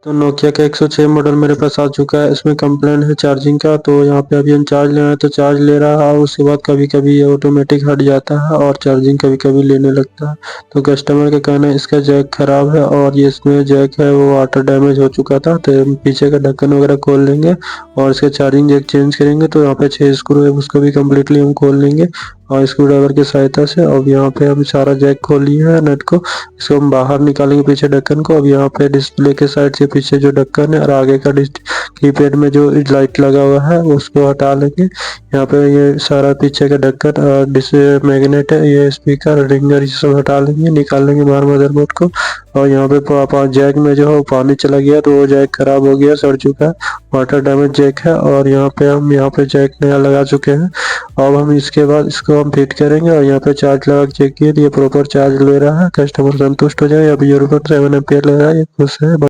तो नोकिया का 106 मॉडल मेरे पास आ चुका है। इसमें कंप्लेंट है चार्जिंग का, तो यहाँ पे अभी हम चार्ज ले रहे हैं तो चार्ज ले रहा है, उसके बाद कभी-कभी ये ऑटोमेटिक हट जाता है और चार्जिंग कभी-कभी लेने लगता है। तो कस्टमर का कहना है इसका जैक खराब है और ये इसमें जैक है वो वाटर डैमेज हो चुका था, तो हम पीछे का ढक्कन वगैरह खोल लेंगे और इसका चार्जिंग जैक चेंज करेंगे। तो यहाँ पे 6 स्क्रू है उसको भी कम्प्लीटली हम खोल लेंगे और स्क्रू ड्राइवर की सहायता से। अब यहाँ पे हम सारा जैक खोल लिए है नट को, इसको हम बाहर निकालेंगे पीछे ढक्कन को। अब यहाँ पे डिस्प्ले के साइड से पीछे जो ढक्कन है और आगे का कीपैड में जो लाइट लगा हुआ है उसको हटा लेंगे। यहाँ पे ये सारा पीछे का ढक्कन मैग्नेट है, ये स्पीकर रिंगर ये सब हटा लेंगे, निकाल लेंगे बाहर मदरबोर्ड को। और यहाँ पे जैक में जो है पानी चला गया तो वो जैक खराब हो गया, सड़ चुका है, वाटर डैमेज जैक है। और यहाँ पे हम यहाँ पे जैक नया लगा चुके हैं। अब हम इसके बाद इसको हम फिट करेंगे और यहाँ पे चार्ज लगा के चेक किए तो ये प्रॉपर चार्ज ले रहा है। कस्टमर संतुष्ट हो जाए। अभी 0.7 एम्पियर ले रहा है, ये खुश है।